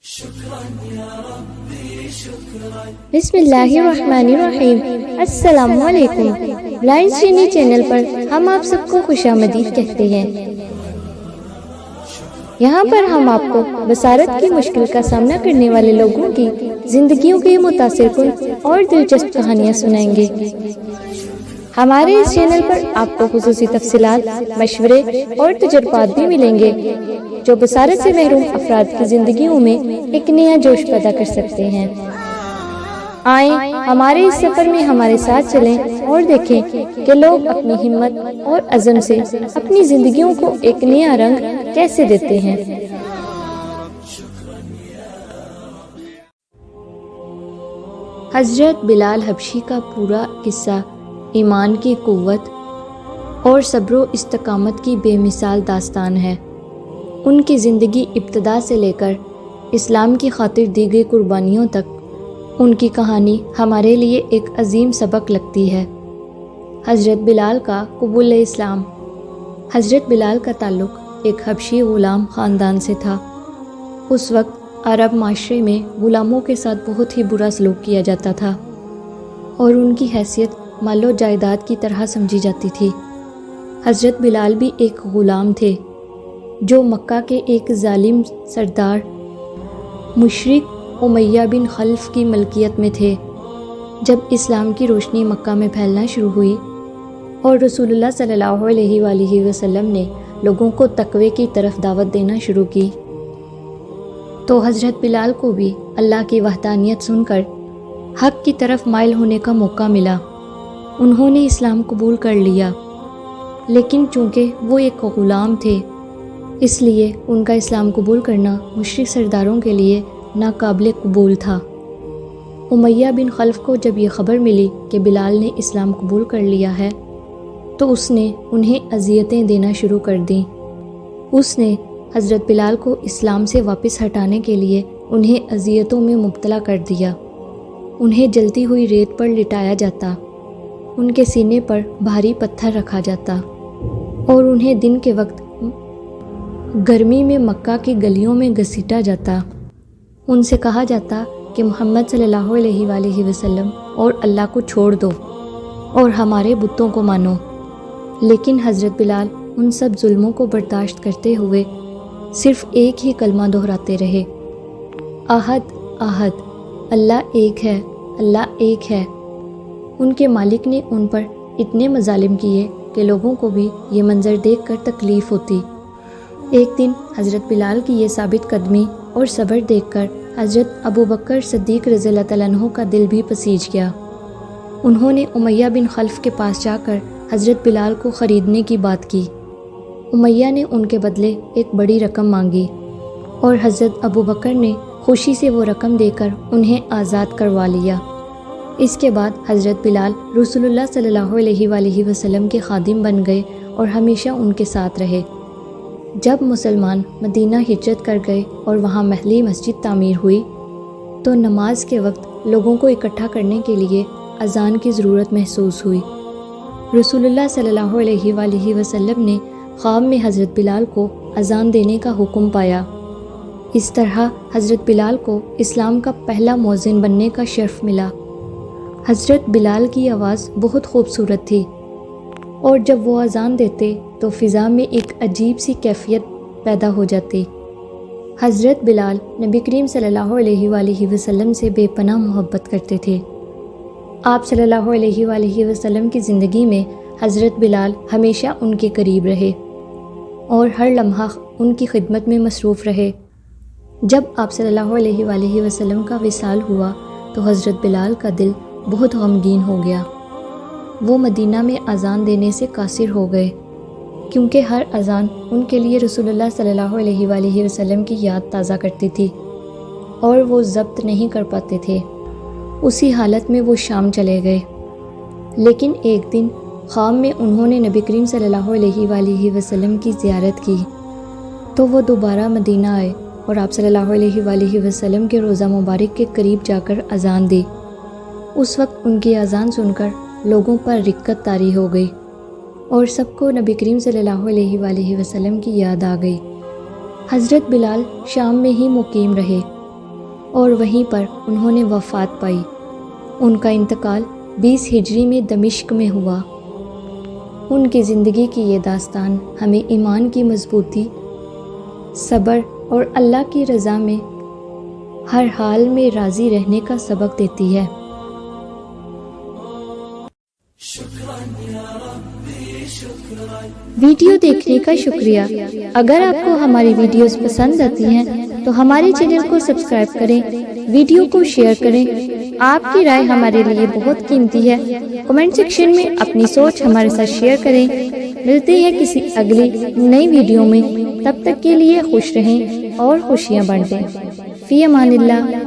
بسم اللہ الرحمن الرحیم۔ السلام علیکم۔ بلائنڈ چینی چینل پر ہم آپ سب کو خوش آمدید کہتے ہیں۔ یہاں پر ہم آپ کو بصارت کی مشکل کا سامنا کرنے والے لوگوں کی زندگیوں کی متاثر کن اور دلچسپ کہانیاں سنائیں گے۔ ہمارے اس چینل پر آپ کو خصوصی تفصیلات، مشورے اور تجربات بھی ملیں گے جو بصارت سے محروم افراد کی زندگیوں میں ایک نیا جوش پیدا کر سکتے ہیں۔ آئیں ہمارے اس سفر میں ہمارے ساتھ چلیں اور دیکھیں کہ لوگ اپنی ہمت اور عزم سے اپنی زندگیوں کو ایک نیا رنگ کیسے دیتے ہیں۔ حضرت بلال حبشی کا پورا قصہ ایمان کی قوت اور صبر و استقامت کی بے مثال داستان ہے۔ ان کی زندگی ابتدا سے لے کر اسلام کی خاطر دی گئی قربانیوں تک ان کی کہانی ہمارے لیے ایک عظیم سبق لگتی ہے۔ حضرت بلال کا قبول اسلام۔ حضرت بلال کا تعلق ایک حبشی غلام خاندان سے تھا۔ اس وقت عرب معاشرے میں غلاموں کے ساتھ بہت ہی برا سلوک کیا جاتا تھا اور ان کی حیثیت مال و جائیداد کی طرح سمجھی جاتی تھی۔ حضرت بلال بھی ایک غلام تھے جو مکہ کے ایک ظالم سردار مشرک امیہ بن خلف کی ملکیت میں تھے۔ جب اسلام کی روشنی مکہ میں پھیلنا شروع ہوئی اور رسول اللہ صلی اللہ علیہ وآلہ وسلم نے لوگوں کو تقوی کی طرف دعوت دینا شروع کی تو حضرت بلال کو بھی اللہ کی وحدانیت سن کر حق کی طرف مائل ہونے کا موقع ملا۔ انہوں نے اسلام قبول کر لیا، لیکن چونکہ وہ ایک غلام تھے اس لیے ان کا اسلام قبول کرنا مشرک سرداروں کے لیے ناقابل قبول تھا۔ امیہ بن خلف کو جب یہ خبر ملی کہ بلال نے اسلام قبول کر لیا ہے تو اس نے انہیں اذیتیں دینا شروع کر دیں۔ اس نے حضرت بلال کو اسلام سے واپس ہٹانے کے لیے انہیں اذیتوں میں مبتلا کر دیا۔ انہیں جلتی ہوئی ریت پر لٹایا جاتا، ان کے سینے پر بھاری پتھر رکھا جاتا اور انہیں دن کے وقت گرمی میں مکہ کی گلیوں میں گھسیٹا جاتا۔ ان سے کہا جاتا کہ محمد صلی اللہ علیہ وآلہ وسلم اور اللہ کو چھوڑ دو اور ہمارے بتوں کو مانو۔ لیکن حضرت بلال ان سب ظلموں کو برداشت کرتے ہوئے صرف ایک ہی کلمہ دہراتے رہے، احد احد، اللہ ایک ہے، اللہ ایک ہے۔ ان کے مالک نے ان پر اتنے مظالم کیے کہ لوگوں کو بھی یہ منظر دیکھ کر تکلیف ہوتی۔ ایک دن حضرت بلال کی یہ ثابت قدمی اور صبر دیکھ کر حضرت ابوبکر صدیق رضی اللہ تعالیٰ عنہ کا دل بھی پسیج گیا۔ انہوں نے امیہ بن خلف کے پاس جا کر حضرت بلال کو خریدنے کی بات کی۔ امیہ نے ان کے بدلے ایک بڑی رقم مانگی اور حضرت ابوبکر نے خوشی سے وہ رقم دے کر انہیں آزاد کروا لیا۔ اس کے بعد حضرت بلال رسول اللہ صلی اللہ علیہ وآلہ وسلم کے خادم بن گئے اور ہمیشہ ان کے ساتھ رہے۔ جب مسلمان مدینہ ہجرت کر گئے اور وہاں محلی مسجد تعمیر ہوئی تو نماز کے وقت لوگوں کو اکٹھا کرنے کے لیے اذان کی ضرورت محسوس ہوئی۔ رسول اللہ صلی اللہ علیہ وآلہ وسلم نے خواب میں حضرت بلال کو اذان دینے کا حکم پایا۔ اس طرح حضرت بلال کو اسلام کا پہلا مؤذن بننے کا شرف ملا۔ حضرت بلال کی آواز بہت خوبصورت تھی اور جب وہ اذان دیتے تو فضا میں ایک عجیب سی کیفیت پیدا ہو جاتی۔ حضرت بلال نبی کریم صلی اللہ علیہ وآلہ وسلم سے بے پناہ محبت کرتے تھے۔ آپ صلی اللہ علیہ وآلہ وسلم کی زندگی میں حضرت بلال ہمیشہ ان کے قریب رہے اور ہر لمحہ ان کی خدمت میں مصروف رہے۔ جب آپ صلی اللہ علیہ وآلہ وسلم کا وصال ہوا تو حضرت بلال کا دل بہت غمگین ہو گیا۔ وہ مدینہ میں اذان دینے سے قاصر ہو گئے کیونکہ ہر اذان ان کے لیے رسول اللہ صلی اللہ علیہ وآلہ وسلم کی یاد تازہ کرتی تھی اور وہ ضبط نہیں کر پاتے تھے۔ اسی حالت میں وہ شام چلے گئے، لیکن ایک دن خواب میں انہوں نے نبی کریم صلی اللہ علیہ وآلہ وسلم کی زیارت کی تو وہ دوبارہ مدینہ آئے اور آپ صلی اللہ علیہ وآلہ وسلم کے روضہ مبارک کے قریب جا کر اذان دی۔ اس وقت ان کی اذان سن کر لوگوں پر رقت طاری ہو گئی اور سب کو نبی کریم صلی اللہ علیہ وآلہ وسلم کی یاد آ گئی۔ حضرت بلال شام میں ہی مقیم رہے اور وہیں پر انہوں نے وفات پائی۔ ان کا انتقال 20 ہجری میں دمشق میں ہوا۔ ان کی زندگی کی یہ داستان ہمیں ایمان کی مضبوطی، صبر اور اللہ کی رضا میں ہر حال میں راضی رہنے کا سبق دیتی ہے۔ ویڈیو دیکھنے کا شکریہ۔ اگر آپ کو ہماری ویڈیوز پسند آتی ہیں تو ہمارے چینل کو سبسکرائب کریں، ویڈیو کو شیئر کریں۔ آپ کی رائے ہمارے لیے بہت قیمتی ہے۔ کمنٹ سیکشن میں اپنی سوچ ہمارے ساتھ شیئر کریں۔ ملتے ہیں کسی اگلی نئی ویڈیو میں، تب تک کے لیے خوش رہیں اور خوشیاں بانٹیں۔ فی امان اللہ۔